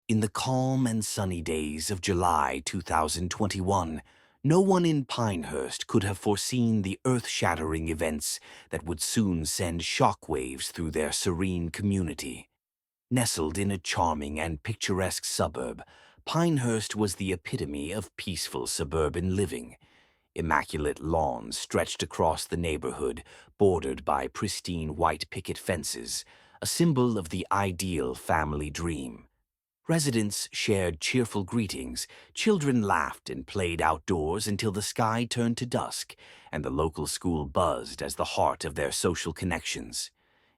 In the calm and sunny days of July 2021, no one in Pinehurst could have foreseen the earth-shattering events that would soon send shockwaves through their serene community. Nestled in a charming and picturesque suburb, Pinehurst was the epitome of peaceful suburban living. Immaculate lawns stretched across the neighborhood, bordered by pristine white picket fences, a symbol of the ideal family dream. Residents shared cheerful greetings, children laughed and played outdoors until the sky turned to dusk, and the local school buzzed as the heart of their social connections.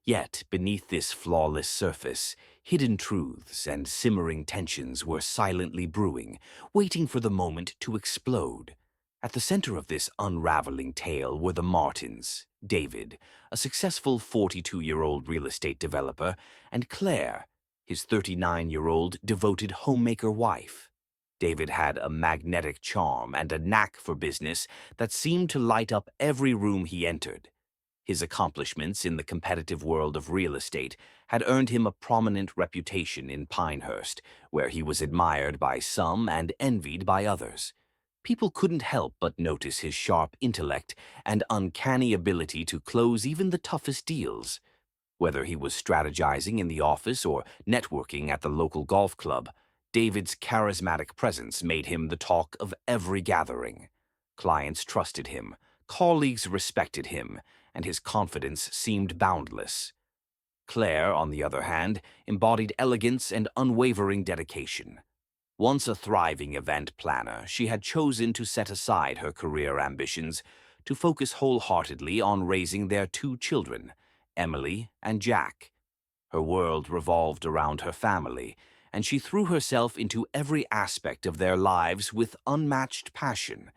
Yet, beneath this flawless surface, hidden truths and simmering tensions were silently brewing, waiting for the moment to explode. At the center of this unraveling tale were the Martins, David, a successful 42-year-old real estate developer, and Claire, his 39-year-old devoted homemaker wife. David had a magnetic charm and a knack for business that seemed to light up every room he entered. His accomplishments in the competitive world of real estate had earned him a prominent reputation in Pinehurst, where he was admired by some and envied by others. People couldn't help but notice his sharp intellect and uncanny ability to close even the toughest deals. Whether he was strategizing in the office or networking at the local golf club, David's charismatic presence made him the talk of every gathering. Clients trusted him, colleagues respected him, and his confidence seemed boundless. Claire, on the other hand, embodied elegance and unwavering dedication. Once a thriving event planner, she had chosen to set aside her career ambitions to focus wholeheartedly on raising their two children, Emily and Jack. Her world revolved around her family, and she threw herself into every aspect of their lives with unmatched passion.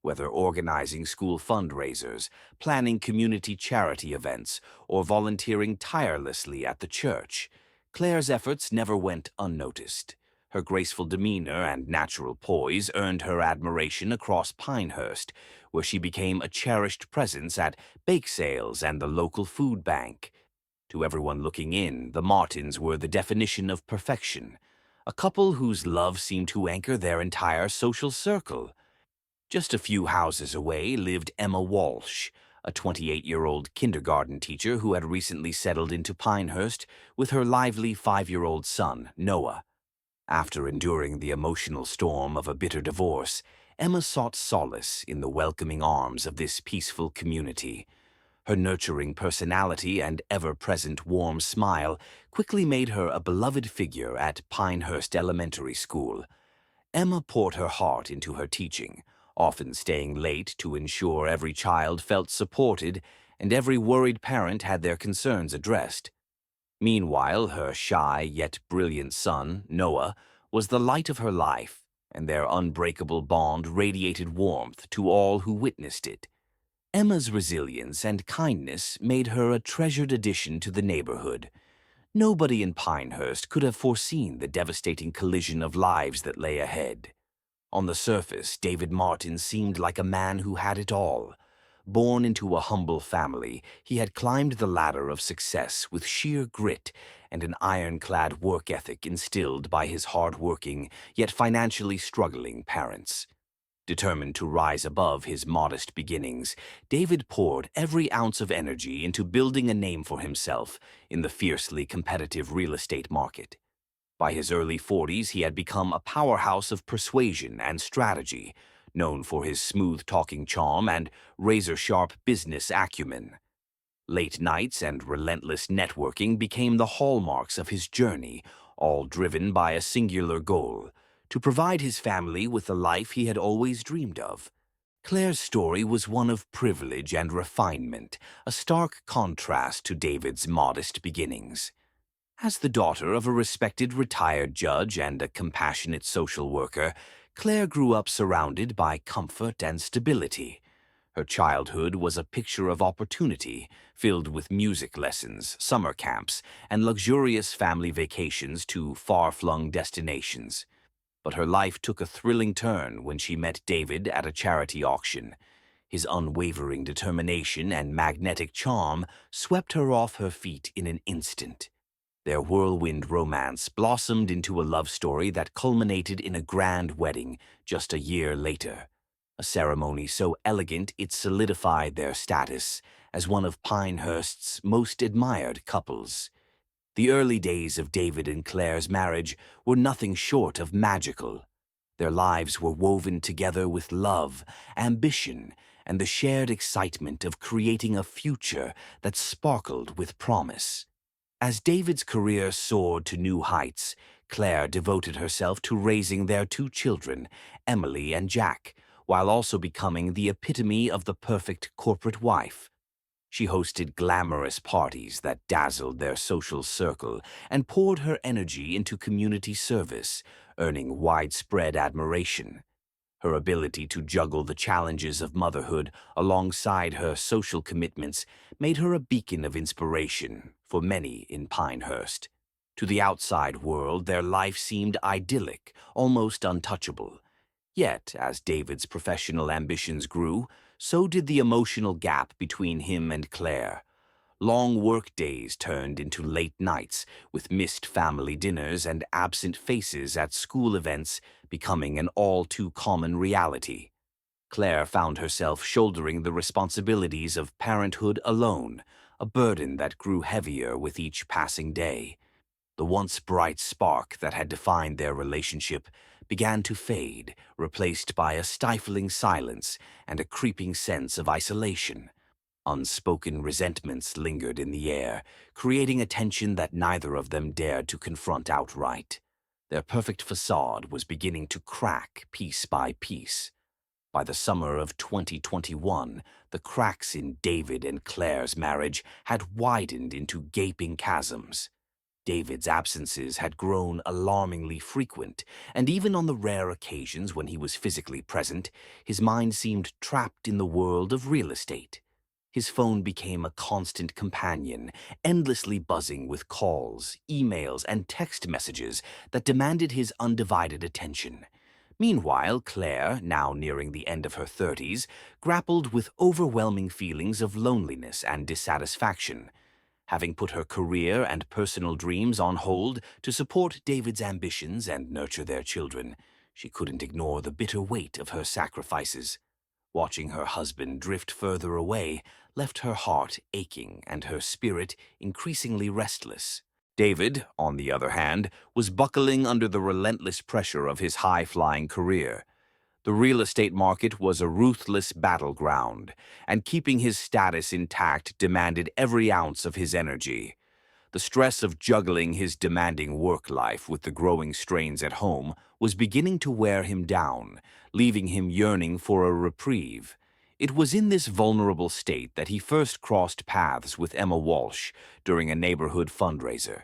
Whether organizing school fundraisers, planning community charity events, or volunteering tirelessly at the church, Claire's efforts never went unnoticed. Her graceful demeanor and natural poise earned her admiration across Pinehurst, where she became a cherished presence at bake sales and the local food bank. To everyone looking in, the Martins were the definition of perfection, a couple whose love seemed to anchor their entire social circle. Just a few houses away lived Emma Walsh, a 28-year-old kindergarten teacher who had recently settled into Pinehurst with her lively 5-year-old son, Noah. After enduring the emotional storm of a bitter divorce, Emma sought solace in the welcoming arms of this peaceful community. Her nurturing personality and ever-present warm smile quickly made her a beloved figure at Pinehurst Elementary School. Emma poured her heart into her teaching, often staying late to ensure every child felt supported and every worried parent had their concerns addressed. Meanwhile, her shy yet brilliant son, Noah, was the light of her life, and their unbreakable bond radiated warmth to all who witnessed it. Emma's resilience and kindness made her a treasured addition to the neighborhood. Nobody in Pinehurst could have foreseen the devastating collision of lives that lay ahead. On the surface, David Martin seemed like a man who had it all. Born into a humble family, he had climbed the ladder of success with sheer grit and an ironclad work ethic instilled by his hard-working, yet financially struggling parents. Determined to rise above his modest beginnings, David poured every ounce of energy into building a name for himself in the fiercely competitive real estate market. By his early 40s, he had become a powerhouse of persuasion and strategy, known for his smooth-talking charm and razor-sharp business acumen. Late nights and relentless networking became the hallmarks of his journey, all driven by a singular goal: to provide his family with the life he had always dreamed of. Claire's story was one of privilege and refinement, a stark contrast to David's modest beginnings. As the daughter of a respected retired judge and a compassionate social worker, Claire grew up surrounded by comfort and stability. Her childhood was a picture of opportunity, filled with music lessons, summer camps, and luxurious family vacations to far-flung destinations. But her life took a thrilling turn when she met David at a charity auction. His unwavering determination and magnetic charm swept her off her feet in an instant. Their whirlwind romance blossomed into a love story that culminated in a grand wedding just a year later, a ceremony so elegant it solidified their status as one of Pinehurst's most admired couples. The early days of David and Claire's marriage were nothing short of magical. Their lives were woven together with love, ambition, and the shared excitement of creating a future that sparkled with promise. As David's career soared to new heights, Claire devoted herself to raising their two children, Emily and Jack, while also becoming the epitome of the perfect corporate wife. She hosted glamorous parties that dazzled their social circle and poured her energy into community service, earning widespread admiration. Her ability to juggle the challenges of motherhood alongside her social commitments made her a beacon of inspiration for many in Pinehurst. To the outside world, their life seemed idyllic, almost untouchable. Yet, as David's professional ambitions grew, so did the emotional gap between him and Claire. Long work days turned into late nights, with missed family dinners and absent faces at school events becoming an all-too-common reality. Claire found herself shouldering the responsibilities of parenthood alone, a burden that grew heavier with each passing day. The once bright spark that had defined their relationship began to fade, replaced by a stifling silence and a creeping sense of isolation. Unspoken resentments lingered in the air, creating a tension that neither of them dared to confront outright. Their perfect facade was beginning to crack piece by piece. By the summer of 2021, the cracks in David and Claire's marriage had widened into gaping chasms. David's absences had grown alarmingly frequent, and even on the rare occasions when he was physically present, his mind seemed trapped in the world of real estate. His phone became a constant companion, endlessly buzzing with calls, emails, and text messages that demanded his undivided attention. Meanwhile, Claire, now nearing the end of her 30s, grappled with overwhelming feelings of loneliness and dissatisfaction. Having put her career and personal dreams on hold to support David's ambitions and nurture their children, she couldn't ignore the bitter weight of her sacrifices. Watching her husband drift further away left her heart aching and her spirit increasingly restless. David, on the other hand, was buckling under the relentless pressure of his high-flying career. The real estate market was a ruthless battleground, and keeping his status intact demanded every ounce of his energy. The stress of juggling his demanding work life with the growing strains at home was beginning to wear him down, leaving him yearning for a reprieve. It was in this vulnerable state that he first crossed paths with Emma Walsh during a neighborhood fundraiser.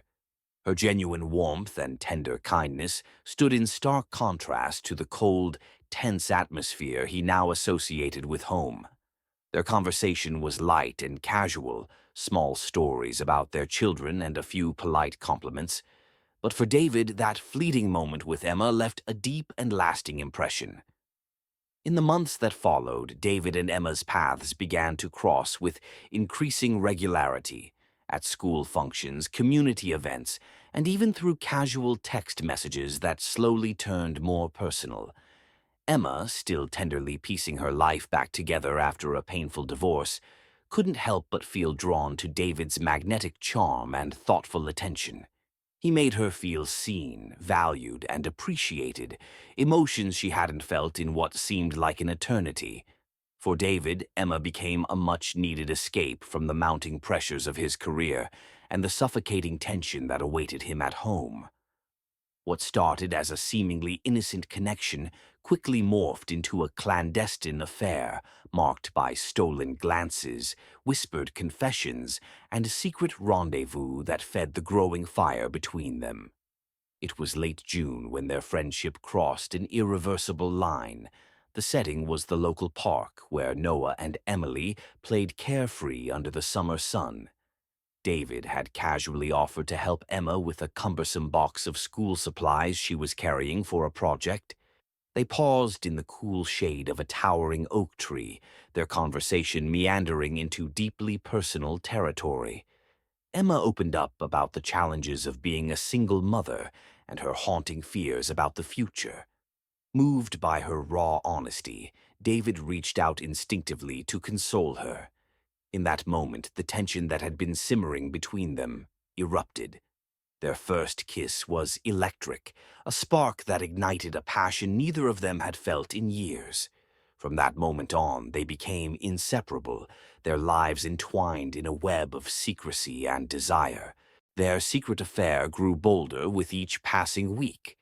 Her genuine warmth and tender kindness stood in stark contrast to the cold, tense atmosphere he now associated with home. Their conversation was light and casual, small stories about their children and a few polite compliments. But for David, that fleeting moment with Emma left a deep and lasting impression. In the months that followed, David and Emma's paths began to cross with increasing regularity at school functions, community events, and even through casual text messages that slowly turned more personal. Emma, still tenderly piecing her life back together after a painful divorce, couldn't help but feel drawn to David's magnetic charm and thoughtful attention. He made her feel seen, valued, and appreciated, emotions she hadn't felt in what seemed like an eternity. For David, Emma became a much-needed escape from the mounting pressures of his career and the suffocating tension that awaited him at home. What started as a seemingly innocent connection quickly morphed into a clandestine affair marked by stolen glances, whispered confessions, and a secret rendezvous that fed the growing fire between them. It was late June when their friendship crossed an irreversible line. The setting was the local park where Noah and Emily played carefree under the summer sun. David had casually offered to help Emma with a cumbersome box of school supplies she was carrying for a project. They paused in the cool shade of a towering oak tree, their conversation meandering into deeply personal territory. Emma opened up about the challenges of being a single mother and her haunting fears about the future. Moved by her raw honesty, David reached out instinctively to console her. In that moment, the tension that had been simmering between them erupted. Their first kiss was electric, a spark that ignited a passion neither of them had felt in years. From that moment on, they became inseparable, their lives entwined in a web of secrecy and desire. Their secret affair grew bolder with each passing week.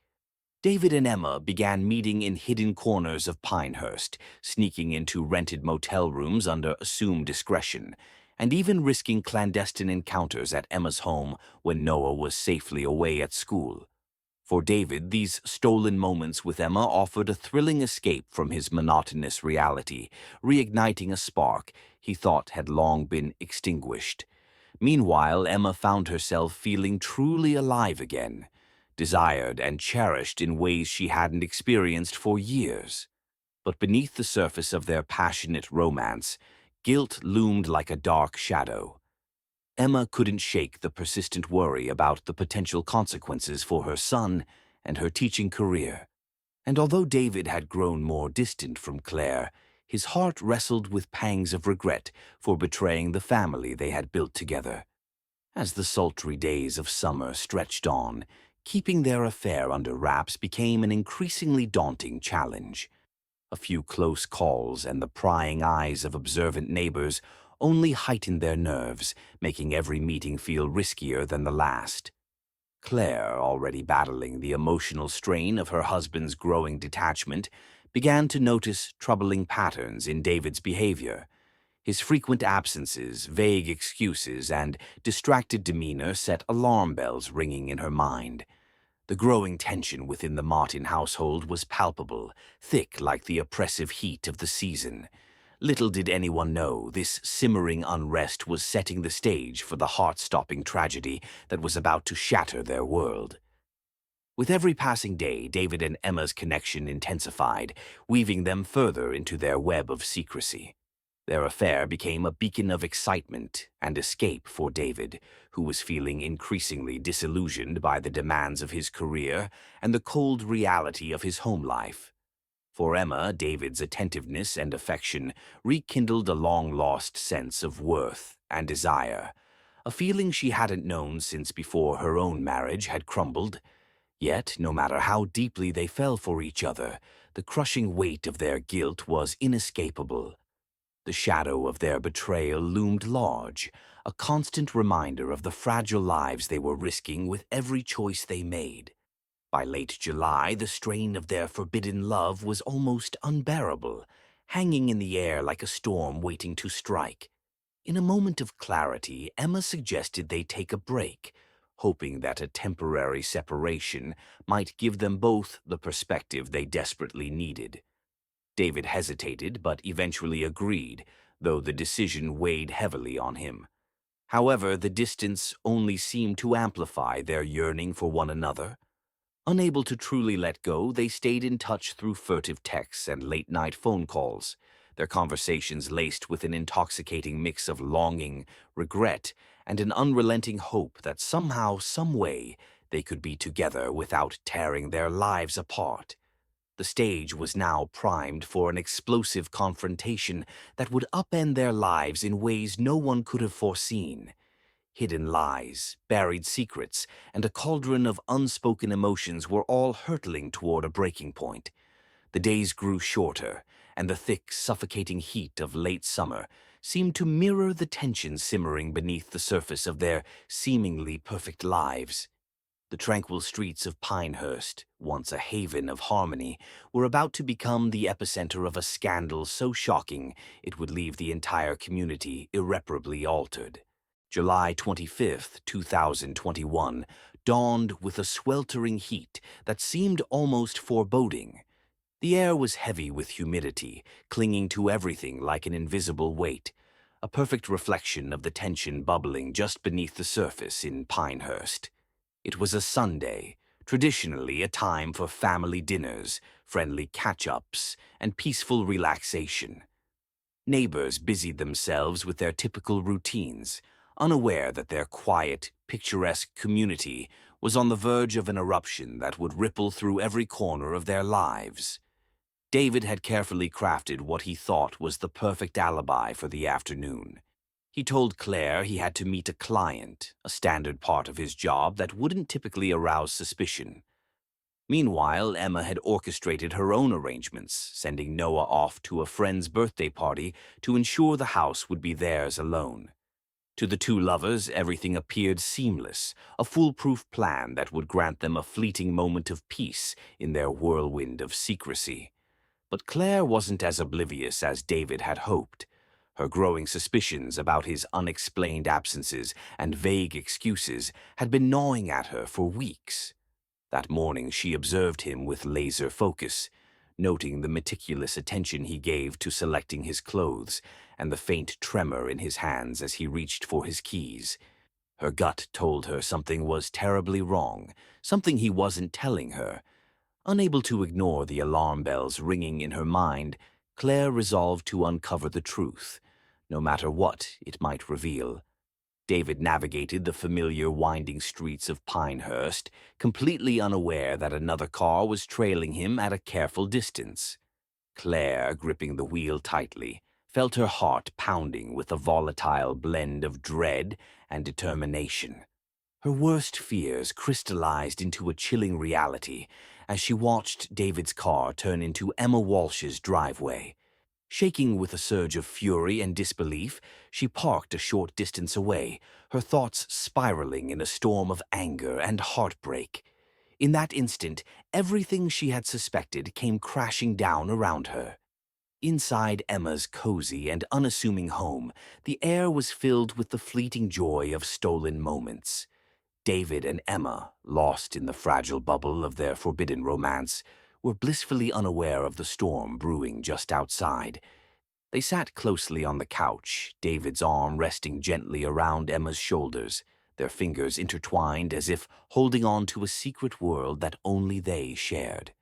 David and Emma began meeting in hidden corners of Pinehurst, sneaking into rented motel rooms under assumed discretion, and even risking clandestine encounters at Emma's home when Noah was safely away at school. For David, these stolen moments with Emma offered a thrilling escape from his monotonous reality, reigniting a spark he thought had long been extinguished. Meanwhile, Emma found herself feeling truly alive again, desired and cherished in ways she hadn't experienced for years. But beneath the surface of their passionate romance, guilt loomed like a dark shadow. Emma couldn't shake the persistent worry about the potential consequences for her son and her teaching career. And although David had grown more distant from Claire, his heart wrestled with pangs of regret for betraying the family they had built together. As the sultry days of summer stretched on, keeping their affair under wraps became an increasingly daunting challenge. A few close calls and the prying eyes of observant neighbors only heightened their nerves, making every meeting feel riskier than the last. Claire, already battling the emotional strain of her husband's growing detachment, began to notice troubling patterns in David's behavior. His frequent absences, vague excuses, and distracted demeanor set alarm bells ringing in her mind. The growing tension within the Martin household was palpable, thick like the oppressive heat of the season. Little did anyone know this simmering unrest was setting the stage for the heart-stopping tragedy that was about to shatter their world. With every passing day, David and Emma's connection intensified, weaving them further into their web of secrecy. Their affair became a beacon of excitement and escape for David, who was feeling increasingly disillusioned by the demands of his career and the cold reality of his home life. For Emma, David's attentiveness and affection rekindled a long-lost sense of worth and desire, a feeling she hadn't known since before her own marriage had crumbled. Yet, no matter how deeply they fell for each other, the crushing weight of their guilt was inescapable. The shadow of their betrayal loomed large, a constant reminder of the fragile lives they were risking with every choice they made. By late July, the strain of their forbidden love was almost unbearable, hanging in the air like a storm waiting to strike. In a moment of clarity, Emma suggested they take a break, hoping that a temporary separation might give them both the perspective they desperately needed. David hesitated, but eventually agreed, though the decision weighed heavily on him. However, the distance only seemed to amplify their yearning for one another. Unable to truly let go, they stayed in touch through furtive texts and late-night phone calls, their conversations laced with an intoxicating mix of longing, regret, and an unrelenting hope that somehow, some way, they could be together without tearing their lives apart. The stage was now primed for an explosive confrontation that would upend their lives in ways no one could have foreseen. Hidden lies, buried secrets, and a cauldron of unspoken emotions were all hurtling toward a breaking point. The days grew shorter, and the thick, suffocating heat of late summer seemed to mirror the tension simmering beneath the surface of their seemingly perfect lives. The tranquil streets of Pinehurst, once a haven of harmony, were about to become the epicenter of a scandal so shocking it would leave the entire community irreparably altered. July 25th, 2021, dawned with a sweltering heat that seemed almost foreboding. The air was heavy with humidity, clinging to everything like an invisible weight, a perfect reflection of the tension bubbling just beneath the surface in Pinehurst. It was a Sunday, traditionally a time for family dinners, friendly catch-ups, and peaceful relaxation. Neighbors busied themselves with their typical routines, unaware that their quiet, picturesque community was on the verge of an eruption that would ripple through every corner of their lives. David had carefully crafted what he thought was the perfect alibi for the afternoon. He told Claire he had to meet a client, a standard part of his job that wouldn't typically arouse suspicion. Meanwhile, Emma had orchestrated her own arrangements, sending Noah off to a friend's birthday party to ensure the house would be theirs alone. To the two lovers, everything appeared seamless, a foolproof plan that would grant them a fleeting moment of peace in their whirlwind of secrecy. But Claire wasn't as oblivious as David had hoped. Her growing suspicions about his unexplained absences and vague excuses had been gnawing at her for weeks. That morning she observed him with laser focus, noting the meticulous attention he gave to selecting his clothes and the faint tremor in his hands as he reached for his keys. Her gut told her something was terribly wrong, something he wasn't telling her. Unable to ignore the alarm bells ringing in her mind, Claire resolved to uncover the truth, no matter what it might reveal. David navigated the familiar winding streets of Pinehurst, completely unaware that another car was trailing him at a careful distance. Claire, gripping the wheel tightly, felt her heart pounding with a volatile blend of dread and determination. Her worst fears crystallized into a chilling reality as she watched David's car turn into Emma Walsh's driveway. Shaking with a surge of fury and disbelief, she parked a short distance away, her thoughts spiraling in a storm of anger and heartbreak. In that instant, everything she had suspected came crashing down around her. Inside Emma's cozy and unassuming home, the air was filled with the fleeting joy of stolen moments. David and Emma, lost in the fragile bubble of their forbidden romance, were blissfully unaware of the storm brewing just outside. They sat closely on the couch, David's arm resting gently around Emma's shoulders, their fingers intertwined as if holding on to a secret world that only they shared.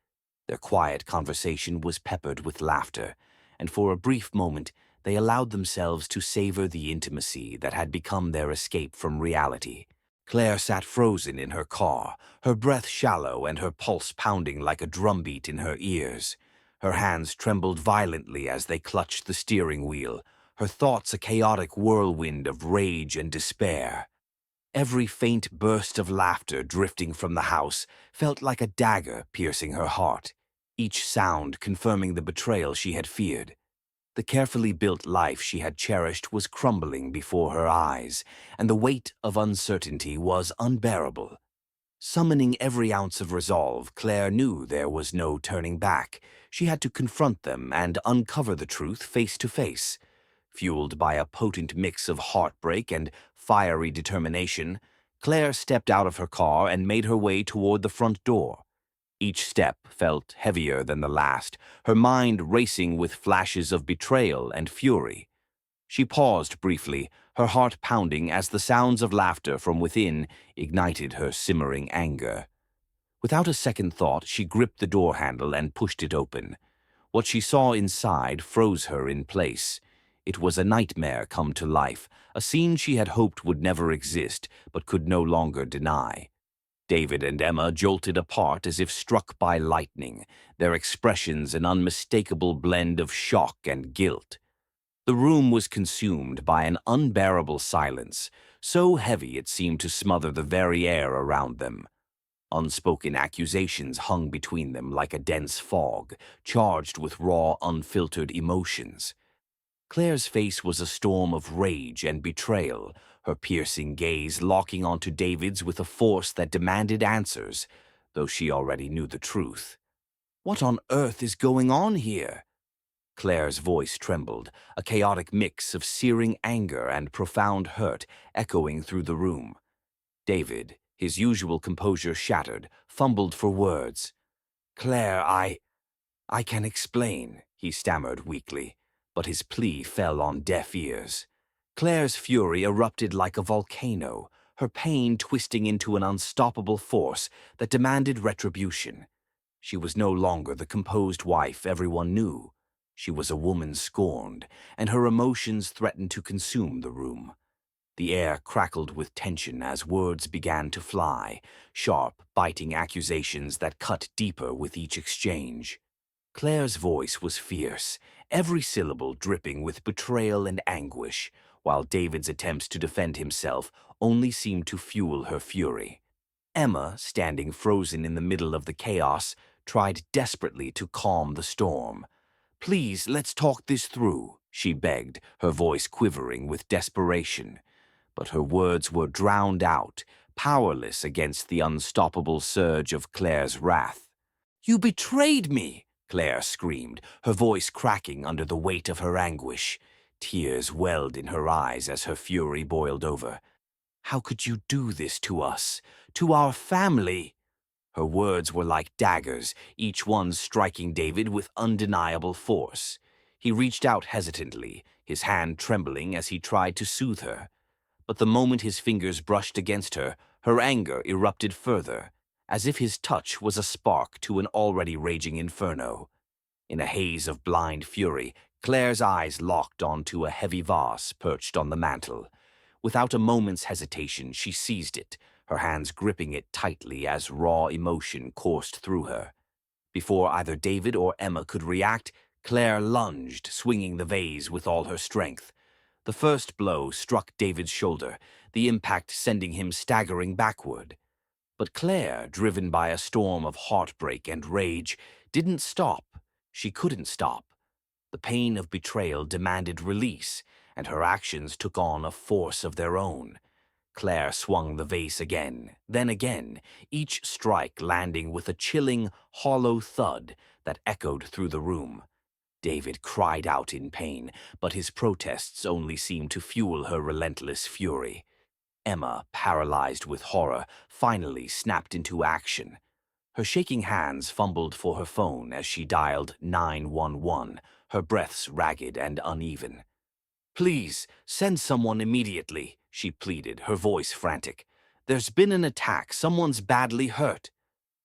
Their quiet conversation was peppered with laughter, and for a brief moment they allowed themselves to savor the intimacy that had become their escape from reality. Claire sat frozen in her car, her breath shallow and her pulse pounding like a drumbeat in her ears. Her hands trembled violently as they clutched the steering wheel, her thoughts a chaotic whirlwind of rage and despair. Every faint burst of laughter drifting from the house felt like a dagger piercing her heart, each sound confirming the betrayal she had feared. The carefully built life she had cherished was crumbling before her eyes, and the weight of uncertainty was unbearable. Summoning every ounce of resolve, Claire knew there was no turning back. She had to confront them and uncover the truth face to face. Fueled by a potent mix of heartbreak and fiery determination, Claire stepped out of her car and made her way toward the front door. Each step felt heavier than the last, her mind racing with flashes of betrayal and fury. She paused briefly, her heart pounding as the sounds of laughter from within ignited her simmering anger. Without a second thought, she gripped the door handle and pushed it open. What she saw inside froze her in place. It was a nightmare come to life, a scene she had hoped would never exist but could no longer deny. David and Emma jolted apart as if struck by lightning, their expressions an unmistakable blend of shock and guilt. The room was consumed by an unbearable silence, so heavy it seemed to smother the very air around them. Unspoken accusations hung between them like a dense fog, charged with raw, unfiltered emotions. Claire's face was a storm of rage and betrayal, her piercing gaze locking onto David's with a force that demanded answers, though she already knew the truth. "What on earth is going on here?" Claire's voice trembled, a chaotic mix of searing anger and profound hurt echoing through the room. David, his usual composure shattered, fumbled for words. "Claire, I can explain," he stammered weakly, but his plea fell on deaf ears. Claire's fury erupted like a volcano, her pain twisting into an unstoppable force that demanded retribution. She was no longer the composed wife everyone knew. She was a woman scorned, and her emotions threatened to consume the room. The air crackled with tension as words began to fly, sharp, biting accusations that cut deeper with each exchange. Claire's voice was fierce, every syllable dripping with betrayal and anguish, while David's attempts to defend himself only seemed to fuel her fury. Emma, standing frozen in the middle of the chaos, tried desperately to calm the storm. "Please, let's talk this through," she begged, her voice quivering with desperation. But her words were drowned out, powerless against the unstoppable surge of Claire's wrath. "You betrayed me!" Claire screamed, her voice cracking under the weight of her anguish. Tears welled in her eyes as her fury boiled over. "How could you do this to us? To our family?" Her words were like daggers, each one striking David with undeniable force. He reached out hesitantly, his hand trembling as he tried to soothe her. But the moment his fingers brushed against her, her anger erupted further, as if his touch was a spark to an already raging inferno. In a haze of blind fury, Claire's eyes locked onto a heavy vase perched on the mantel. Without a moment's hesitation, she seized it, her hands gripping it tightly as raw emotion coursed through her. Before either David or Emma could react, Claire lunged, swinging the vase with all her strength. The first blow struck David's shoulder, the impact sending him staggering backward. But Claire, driven by a storm of heartbreak and rage, didn't stop. She couldn't stop. The pain of betrayal demanded release, and her actions took on a force of their own. Claire swung the vase again, then again, each strike landing with a chilling, hollow thud that echoed through the room. David cried out in pain, but his protests only seemed to fuel her relentless fury. Emma, paralyzed with horror, finally snapped into action. Her shaking hands fumbled for her phone as she dialed 911, her breaths ragged and uneven. "Please, send someone immediately," she pleaded, her voice frantic. "There's been an attack. Someone's badly hurt."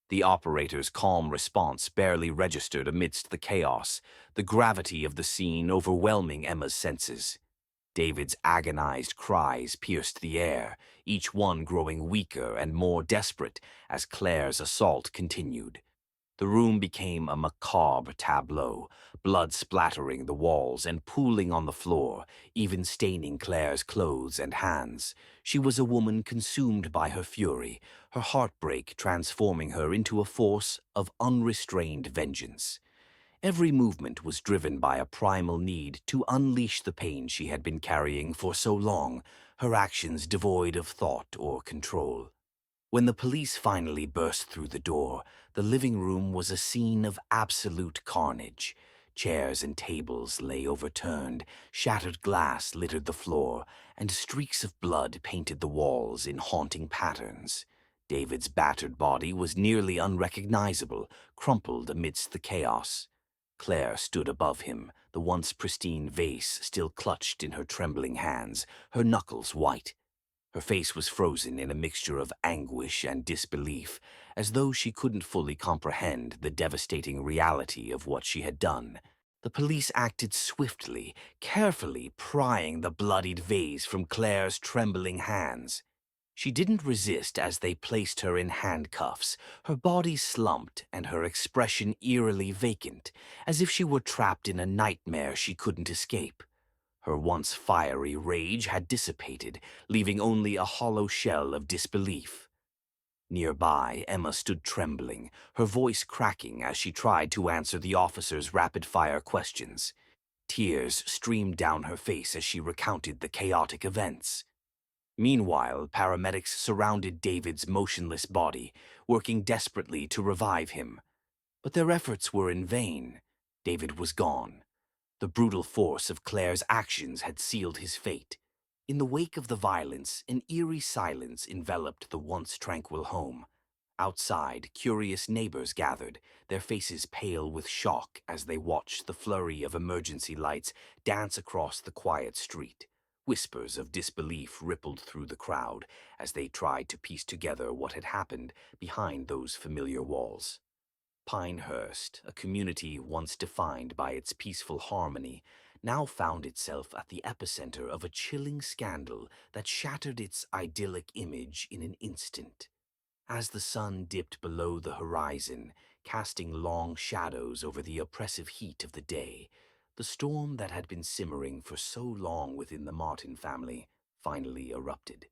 The operator's calm response barely registered amidst the chaos, the gravity of the scene overwhelming Emma's senses. David's agonized cries pierced the air, each one growing weaker and more desperate as Claire's assault continued. The room became a macabre tableau, blood splattering the walls and pooling on the floor, even staining Claire's clothes and hands. She was a woman consumed by her fury, her heartbreak transforming her into a force of unrestrained vengeance. Every movement was driven by a primal need to unleash the pain she had been carrying for so long, her actions devoid of thought or control. When the police finally burst through the door, the living room was a scene of absolute carnage. Chairs and tables lay overturned, shattered glass littered the floor, and streaks of blood painted the walls in haunting patterns. David's battered body was nearly unrecognizable, crumpled amidst the chaos. Claire stood above him, the once pristine vase still clutched in her trembling hands, her knuckles white. Her face was frozen in a mixture of anguish and disbelief, as though she couldn't fully comprehend the devastating reality of what she had done. The police acted swiftly, carefully prying the bloodied vase from Claire's trembling hands. She didn't resist as they placed her in handcuffs, her body slumped and her expression eerily vacant, as if she were trapped in a nightmare she couldn't escape. Her once fiery rage had dissipated, leaving only a hollow shell of disbelief. Nearby, Emma stood trembling, her voice cracking as she tried to answer the officer's rapid-fire questions. Tears streamed down her face as she recounted the chaotic events. Meanwhile, paramedics surrounded David's motionless body, working desperately to revive him. But their efforts were in vain. David was gone. The brutal force of Claire's actions had sealed his fate. In the wake of the violence, an eerie silence enveloped the once tranquil home. Outside, curious neighbors gathered, their faces pale with shock as they watched the flurry of emergency lights dance across the quiet street. Whispers of disbelief rippled through the crowd as they tried to piece together what had happened behind those familiar walls. Pinehurst, a community once defined by its peaceful harmony, now found itself at the epicenter of a chilling scandal that shattered its idyllic image in an instant. As the sun dipped below the horizon, casting long shadows over the oppressive heat of the day, the storm that had been simmering for so long within the Martin family finally erupted.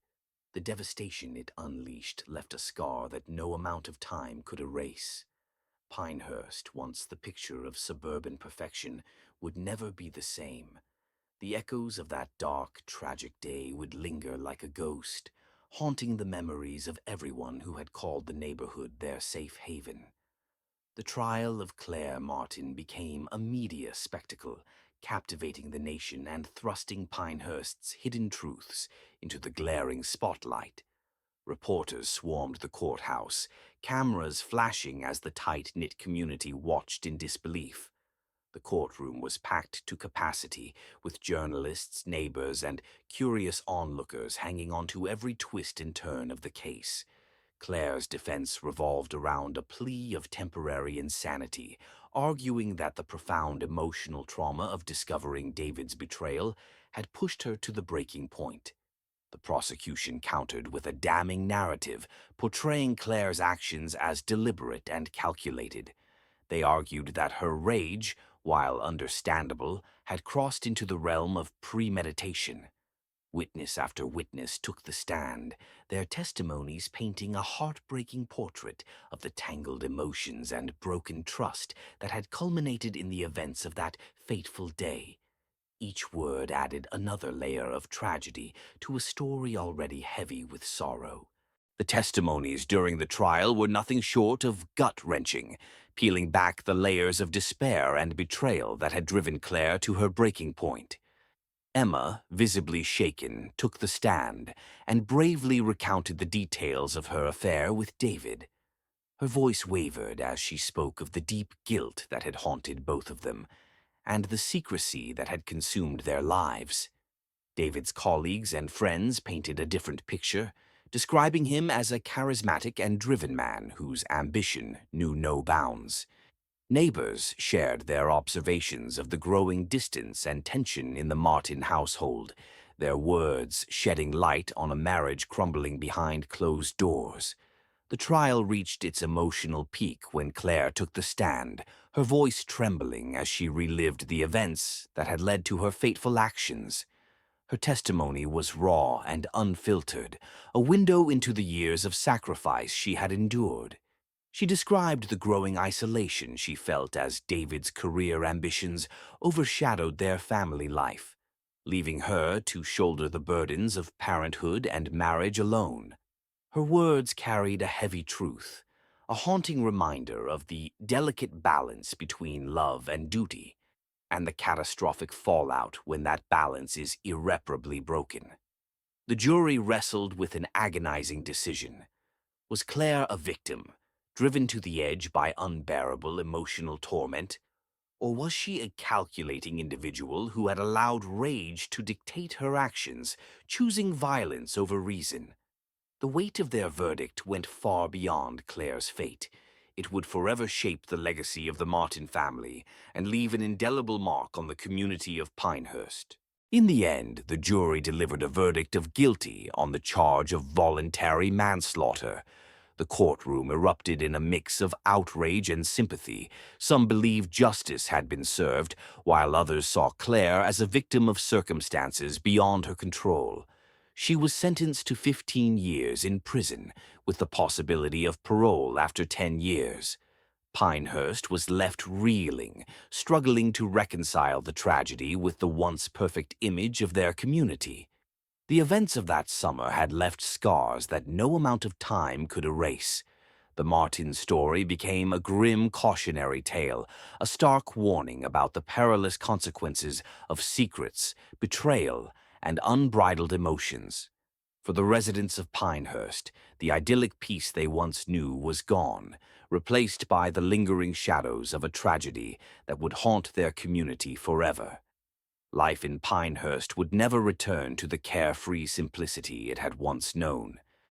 The devastation it unleashed left a scar that no amount of time could erase. Pinehurst, once the picture of suburban perfection, would never be the same. The echoes of that dark, tragic day would linger like a ghost, haunting the memories of everyone who had called the neighborhood their safe haven. The trial of Claire Martin became a media spectacle, captivating the nation and thrusting Pinehurst's hidden truths into the glaring spotlight. Reporters swarmed the courthouse, cameras flashing as the tight-knit community watched in disbelief. The courtroom was packed to capacity, with journalists, neighbors, and curious onlookers hanging on to every twist and turn of the case. Claire's defense revolved around a plea of temporary insanity, arguing that the profound emotional trauma of discovering David's betrayal had pushed her to the breaking point. The prosecution countered with a damning narrative, portraying Claire's actions as deliberate and calculated. They argued that her rage, while understandable, had crossed into the realm of premeditation. Witness after witness took the stand, their testimonies painting a heartbreaking portrait of the tangled emotions and broken trust that had culminated in the events of that fateful day. Each word added another layer of tragedy to a story already heavy with sorrow. The testimonies during the trial were nothing short of gut-wrenching, peeling back the layers of despair and betrayal that had driven Claire to her breaking point. Emma, visibly shaken, took the stand and bravely recounted the details of her affair with David. Her voice wavered as she spoke of the deep guilt that had haunted both of them, and the secrecy that had consumed their lives. David's colleagues and friends painted a different picture, describing him as a charismatic and driven man whose ambition knew no bounds. Neighbors shared their observations of the growing distance and tension in the Martin household, their words shedding light on a marriage crumbling behind closed doors. The trial reached its emotional peak when Claire took the stand, her voice trembling as she relived the events that had led to her fateful actions. Her testimony was raw and unfiltered, a window into the years of sacrifice she had endured. She described the growing isolation she felt as David's career ambitions overshadowed their family life, leaving her to shoulder the burdens of parenthood and marriage alone. Her words carried a heavy truth, a haunting reminder of the delicate balance between love and duty, and the catastrophic fallout when that balance is irreparably broken. The jury wrestled with an agonizing decision. Was Claire a victim, driven to the edge by unbearable emotional torment, or was she a calculating individual who had allowed rage to dictate her actions, choosing violence over reason? The weight of their verdict went far beyond Claire's fate. It would forever shape the legacy of the Martin family and leave an indelible mark on the community of Pinehurst. In the end, the jury delivered a verdict of guilty on the charge of voluntary manslaughter. The courtroom erupted in a mix of outrage and sympathy. Some believed justice had been served, while others saw Claire as a victim of circumstances beyond her control. She was sentenced to 15 years in prison, with the possibility of parole after 10 years. Pinehurst was left reeling, struggling to reconcile the tragedy with the once perfect image of their community. The events of that summer had left scars that no amount of time could erase. The Martin story became a grim cautionary tale, a stark warning about the perilous consequences of secrets, betrayal, and unbridled emotions. For the residents of Pinehurst, the idyllic peace they once knew was gone, replaced by the lingering shadows of a tragedy that would haunt their community forever. Life in Pinehurst would never return to the carefree simplicity it had once known.